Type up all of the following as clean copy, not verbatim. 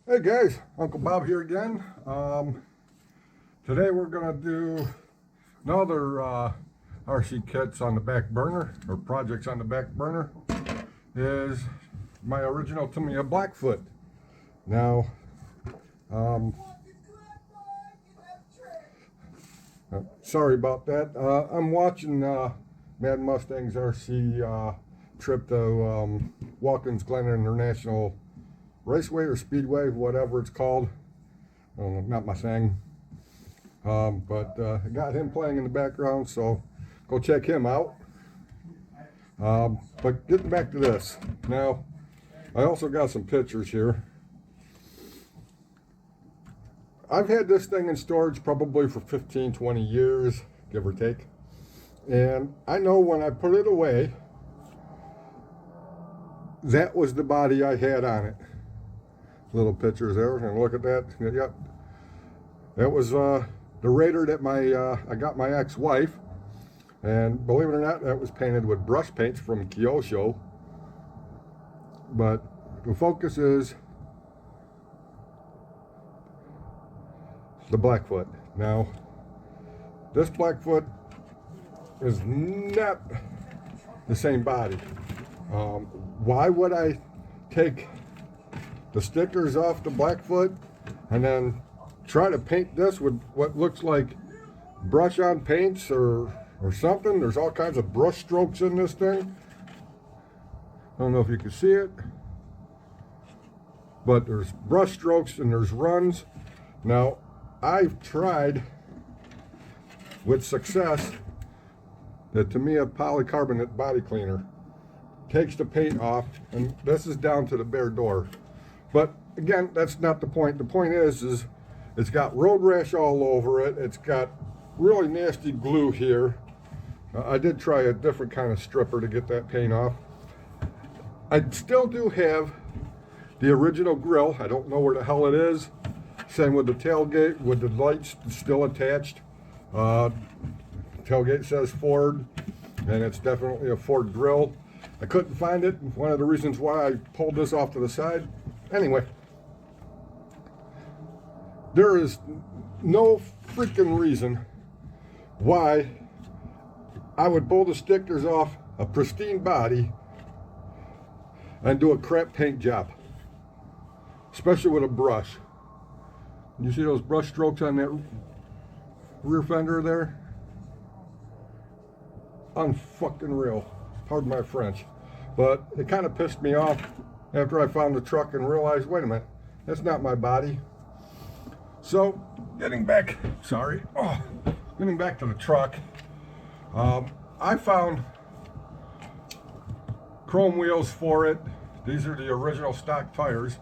Hey guys, Uncle Bob here again. Today we're gonna do another RC kits on the back burner, or projects on the back burner. Is my original Tamiya Blackfoot. Now, sorry about that. I'm watching Mad Mustang's RC trip to Watkins Glen International Raceway or Speedway, whatever it's called. I don't know, not my thing. But I got him playing in the background, so go check him out. But getting back to this. Now, I also got some pictures here. I've had this thing in storage probably for 15, 20 years, give or take. And I know when I put it away, that was the body I had on it. Little pictures there, and look at that. Yep, that was the Raider that I got my ex-wife, and believe it or not, that was painted with brush paints from Kyosho. But the focus is the Blackfoot. Now, this Blackfoot is not the same body. Why would I take the stickers off the Blackfoot and then try to paint this with what looks like brush on paints or something? There's all kinds of brush strokes in this thing. I don't know if you can see it, but there's brush strokes and there's runs. Now, I've tried with success the Tamiya polycarbonate body cleaner. Takes the paint off, and this is down to the bare door. But again, that's not the point. The point is it's got road rash all over it. It's got really nasty glue here. I did try a different kind of stripper to get that paint off. I still do have the original grill. I don't know where the hell it is. Same with the tailgate, with the lights still attached. Tailgate says Ford, and it's definitely a Ford grill. I couldn't find it. One of the reasons why I pulled this off to the side. Anyway, there is no freaking reason why I would pull the stickers off a pristine body and do a crap paint job, especially with a brush. You see those brush strokes on that rear fender there? Unfucking real. Pardon my French. But it kind of pissed me off after I found the truck and realized, wait a minute, that's not my body. So, getting back to the truck, I found chrome wheels for it. These are the original stock tires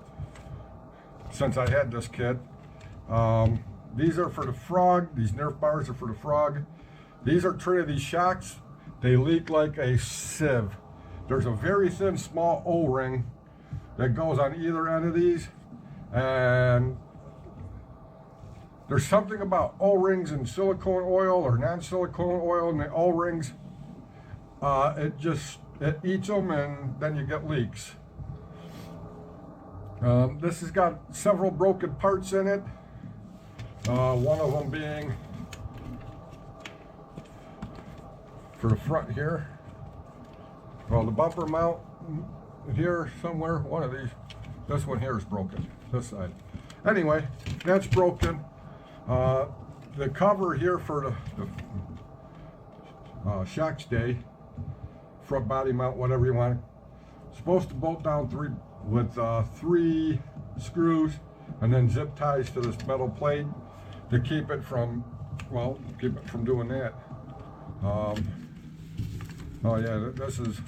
since I had this kit. These are for the Frog. These Nerf bars are for the Frog. These are Trinity shocks. They leak like a sieve. There's a very thin, small O-ring that goes on either end of these, and there's something about O-rings and silicone oil or non-silicone oil in the O-rings. It eats them, and then you get leaks. This has got several broken parts in it. One of them being for the front here. Well, the bumper mount here somewhere, one of these. This one here is broken, this side. Anyway, that's broken. The cover here for the shock stay, front body mount, whatever you want, supposed to bolt down three screws and then zip ties to this metal plate to keep it from doing that. Oh yeah, this is,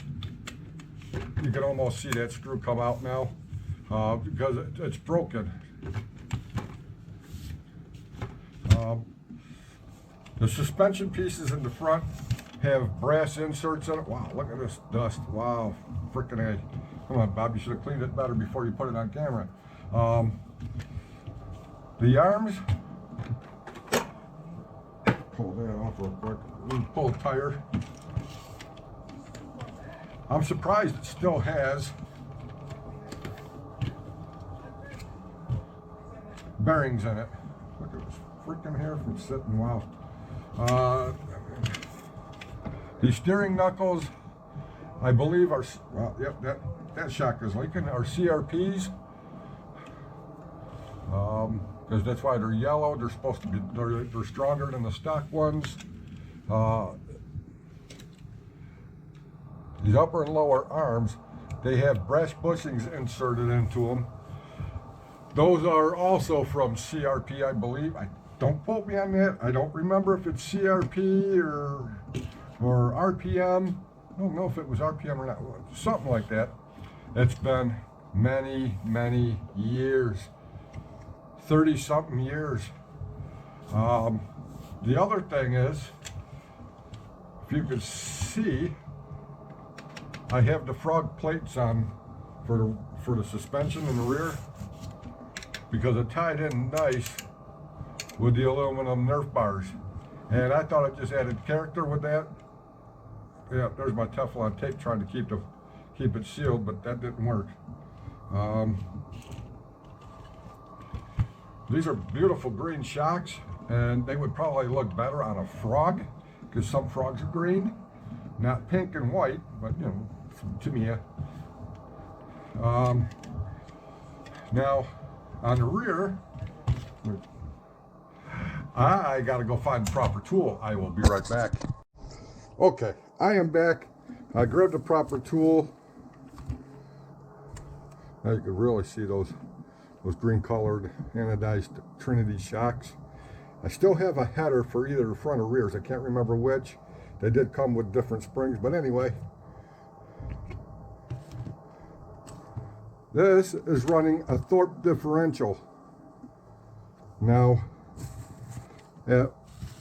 you can almost see that screw come out now because it's broken. The suspension pieces in the front have brass inserts in it. Wow, look at this dust. Wow, frickin' A. Come on, Bob, you should have cleaned it better before you put it on camera. The arms, pull that off real quick. Pull the tire. I'm surprised it still has bearings in it. Look at this freaking hair from sitting, wow. The steering knuckles, I believe are, well, yep, that shock is leaking, are CRPs. Because that's why they're yellow. They're supposed to be, they're stronger than the stock ones. These upper and lower arms, they have brass bushings inserted into them. Those are also from CRP, I believe. Don't quote me on that. I don't remember if it's CRP or RPM. I don't know if it was RPM or not. Something like that. It's been many, many years. 30-something years. The other thing is, if you could see, I have the frog plates on for the suspension in the rear because it tied in nice with the aluminum Nerf bars, and I thought it just added character with that. Yeah, there's my Teflon tape trying to keep it sealed, but that didn't work. These are beautiful green shocks, and they would probably look better on a frog because some frogs are green, not pink and white, but you know, from Tamiya. Now on the rear, I gotta go find the proper tool. I will be right back. Okay, I am back. I grabbed the proper tool. Now you can really see those green colored anodized Trinity shocks. I still have a header for either front or rears. I can't remember which. They did come with different springs, but anyway. This is running a Thorp differential. Now, at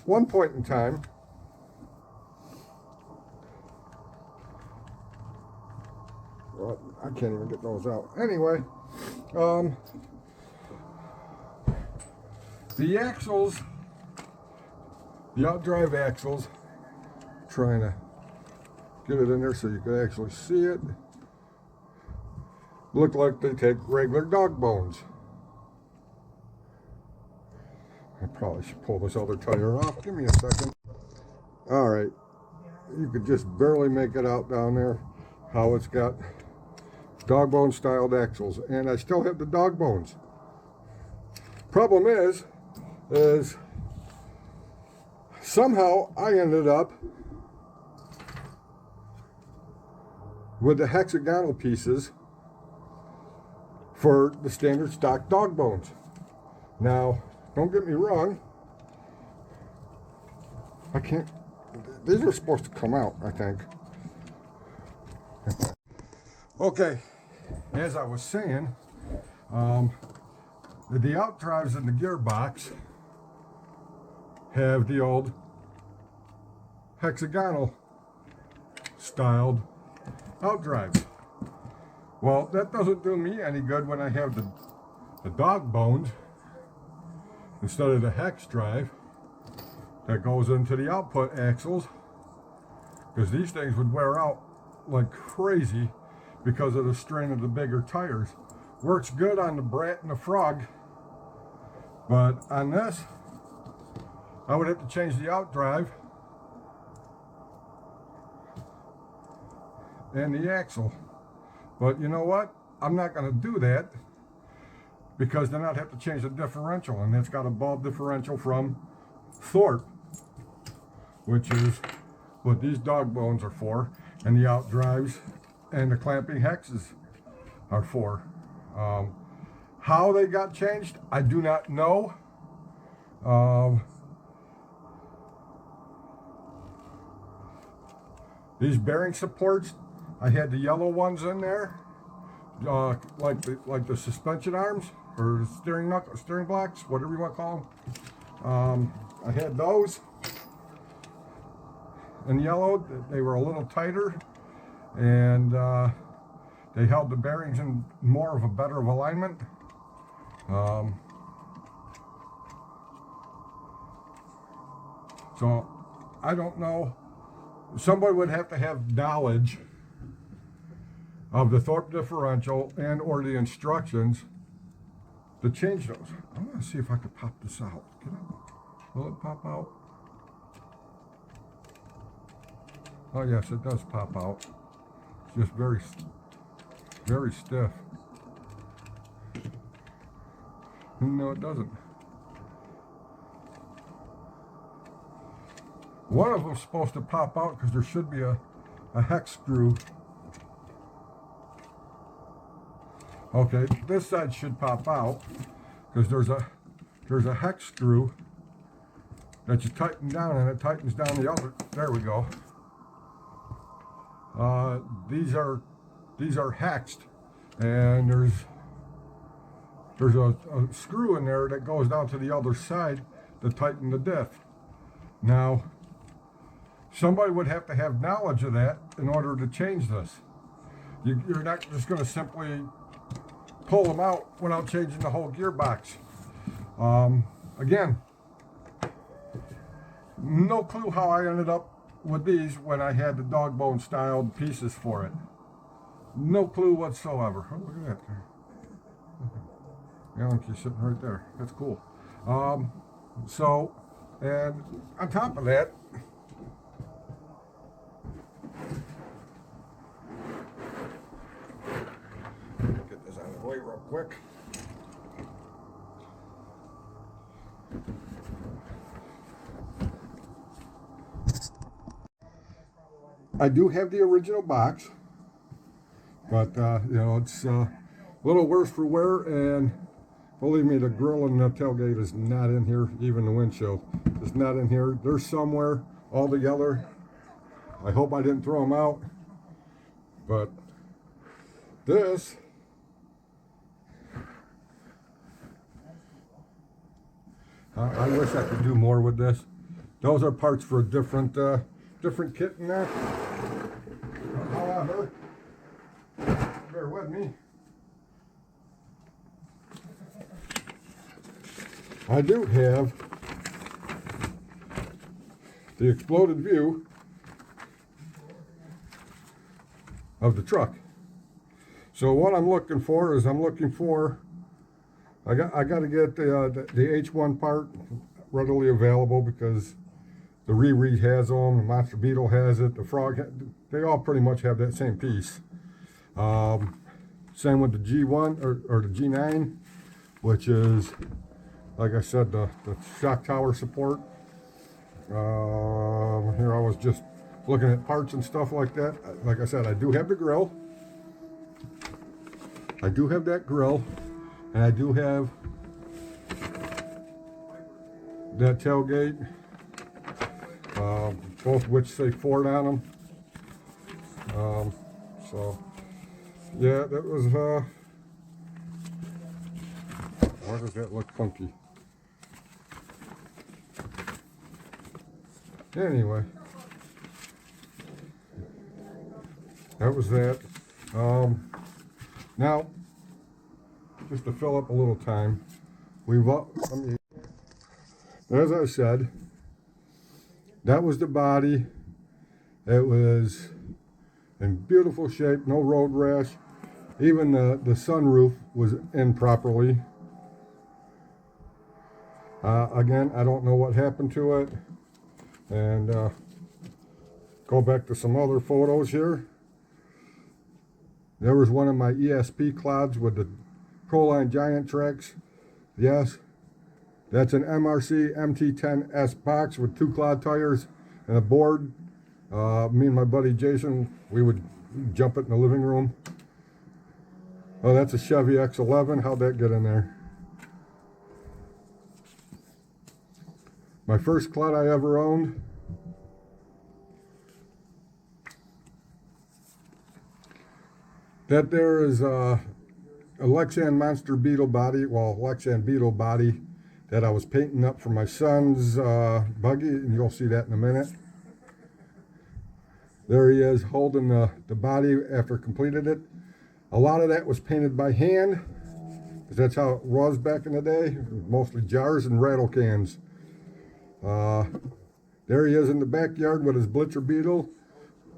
one point in time, well, I can't even get those out. Anyway, the axles, the outdrive axles, trying to get it in there so you can actually see it, look like they take regular dog bones. I probably should pull this other tire off. Give me a second. All right, you could just barely make it out down there how it's got dog bone styled axles, and I still have the dog bones. Problem is somehow I ended up with the hexagonal pieces for the standard stock dog bones. Now, don't get me wrong, I can't, these are supposed to come out, I think. Okay, as I was saying, the outdrives in the gearbox have the old hexagonal styled outdrives. Well, that doesn't do me any good when I have the dog bones instead of the hex drive that goes into the output axles, because these things would wear out like crazy because of the strain of the bigger tires. Works good on the Brat and the Frog, but on this I would have to change the outdrive and the axle. But you know what? I'm not going to do that because then I'd have to change the differential, and it's got a ball differential from Thorp, which is what these dog bones are for, and the outdrives and the clamping hexes are for. How they got changed, I do not know. These bearing supports, I had the yellow ones in there, like the suspension arms or steering blocks, whatever you want to call them. I had those in yellow. They were a little tighter, and they held the bearings in more of a better of alignment. So I don't know. Somebody would have to have knowledge of the Thorp differential and or the instructions to change those. I want to see if I could pop this out. Will it pop out? Oh yes, it does pop out. It's just very, very stiff. No, it doesn't. One of them's supposed to pop out because there should be a hex screw. Okay, this side should pop out because there's a hex screw that you tighten down and it tightens down the other. There we go. These are hexed, and there's a screw in there that goes down to the other side to tighten the diff. Now, somebody would have to have knowledge of that in order to change this. You're not just going to simply pull them out without changing the whole gearbox. Again, no clue how I ended up with these when I had the dogbone styled pieces for it. No clue whatsoever. Oh, look at that. Yankee sitting right there. That's cool. So, and on top of that, get this out of the way real quick. I do have the original box, but you know, it's a little worse for wear, and believe me, the grill and the tailgate is not in here. Even the windshield is not in here. They're somewhere all together. I hope I didn't throw them out, but this I wish I could do more with this. Those are parts for a different kit in there. However, bear with me. I do have the exploded view of the truck. So what I'm looking for is I got to get the H1 part readily available because the Riri has them, the Monster Beetle has it, the Frog, they all pretty much have that same piece. Same with the G1 or the G9, which is, like I said, the shock tower support. Here I was just looking at parts and stuff like that. Like I said, I do have the grill. I do have that grill, and I do have that tailgate. Both which say Ford on them. So yeah, that was why does that look funky? Anyway, that was that. Now, just to fill up a little time, as I said, that was the body. It was in beautiful shape, no road rash. Even the sunroof was in properly. Again, I don't know what happened to it. And go back to some other photos here. There was one of my ESP clouds with the Proline Giant tracks. Yes, that's an MRC MT10S box with 2 cloud tires and a board. Me and my buddy Jason, we would jump it in the living room. Oh, that's a Chevy X11. How'd that get in there? My first cloud I ever owned. That there is a Lexan Monster Beetle body, well, Lexan Beetle body that I was painting up for my son's buggy, and you'll see that in a minute. There he is holding the body after completed it. A lot of that was painted by hand, because that's how it was back in the day, mostly jars and rattle cans. There he is in the backyard with his Blitzer Beetle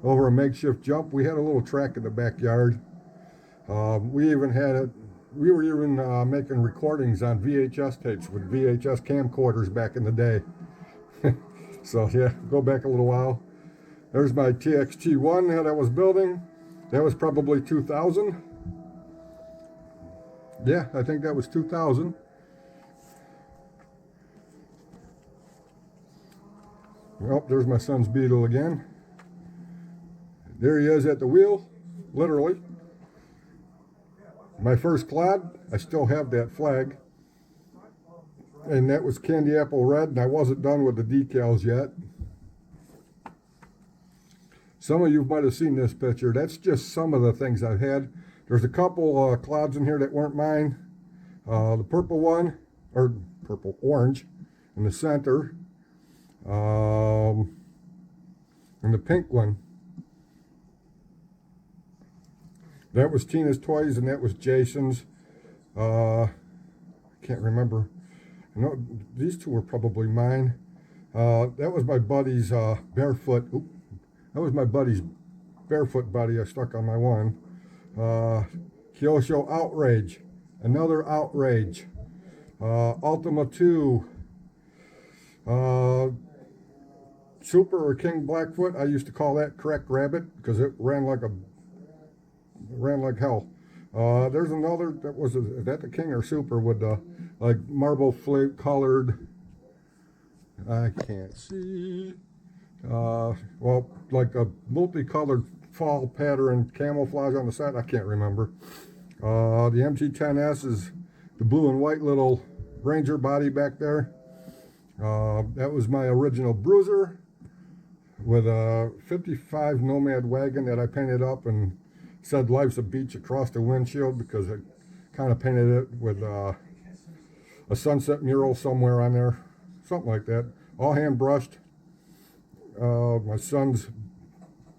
over a makeshift jump. We had a little track in the backyard. We even had it we were even making recordings on VHS tapes with VHS camcorders back in the day. So yeah, go back a little while. There's my TXT1 that I was building. That was probably 2000. Yeah, I think that was 2000. Oh, there's my son's Beetle again. There he is at the wheel, literally. My first clod, I still have that flag. And that was candy apple red, and I wasn't done with the decals yet. Some of you might have seen this picture. That's just some of the things I've had. There's a couple clouds in here that weren't mine. The purple one, or purple orange, in the center. And the pink one. That was Tina's Toys, and that was Jason's. I can't remember. No, these two were probably mine. That was my buddy's barefoot. Oop, that was my buddy's barefoot buddy I stuck on my one. Kyosho Outrage, another Outrage. Ultima 2. Super or King Blackfoot. I used to call that Crack Rabbit because it ran like hell. There's another that was is that the King or Super with like marble flake colored. I can't see. Well, like a multicolored fall pattern camouflage on the side. I can't remember. The MG10S is the blue and white little Ranger body back there. That was my original Bruiser with a 55 Nomad wagon that I painted up and said "Life's a Beach" across the windshield because I kind of painted it with a sunset mural somewhere on there, something like that. All hand brushed. My son's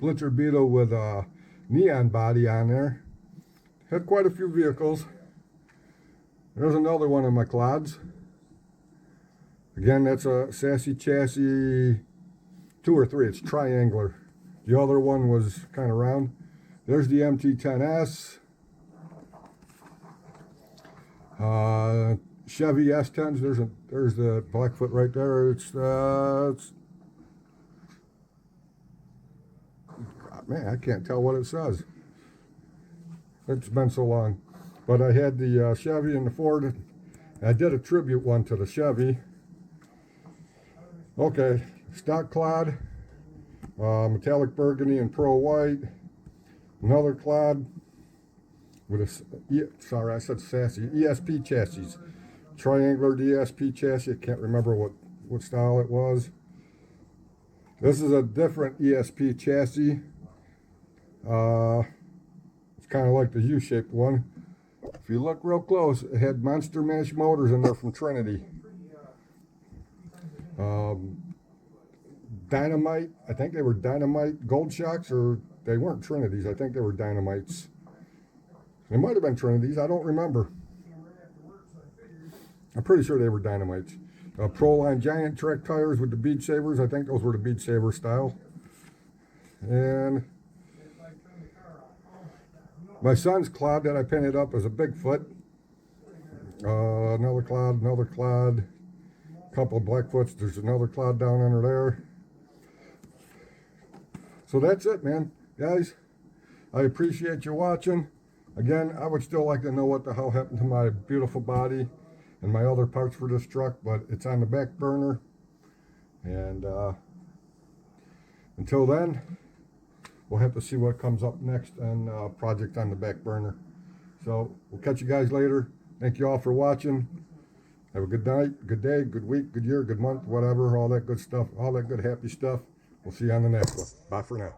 Blitzer Beetle with a neon body on there. Had quite a few vehicles. There's another one of my clods. Again, that's a Sassy Chassis 2 or 3. It's triangular. The other one was kind of round. There's the MT10S. Chevy S10s. There's the Blackfoot right there. It's man, I can't tell what it says. It's been so long. But I had the Chevy and the Ford. I did a tribute one to the Chevy. Okay, stock clod, metallic burgundy and pearl white. Another clod with sorry, I said sassy, ESP chassis. Triangular ESP chassis. I can't remember what style it was. This is a different ESP chassis. It's kind of like the U-shaped one. If you look real close, it had Monster Mash motors in there from Trinity. Dynamite, I think they were Dynamite Gold Shocks, or they weren't Trinities. I think they were Dynamites. They might have been Trinities. I don't remember. I'm pretty sure they were Dynamites. Proline Giant Trek tires with the Bead Sabers. I think those were the Bead Saber style. And my son's cloud that I painted up as a Bigfoot. Another cloud. Couple of Blackfoots. There's another cloud down under there. So that's it, man. Guys, I appreciate you watching. Again, I would still like to know what the hell happened to my beautiful body and my other parts for this truck, but it's on the back burner. And until then, we'll have to see what comes up next on project on the back burner. So we'll catch you guys later. Thank you all for watching. Have a good night, good day, good week, good year, good month, whatever, all that good stuff, all that good happy stuff. We'll see you on the next one. Bye for now.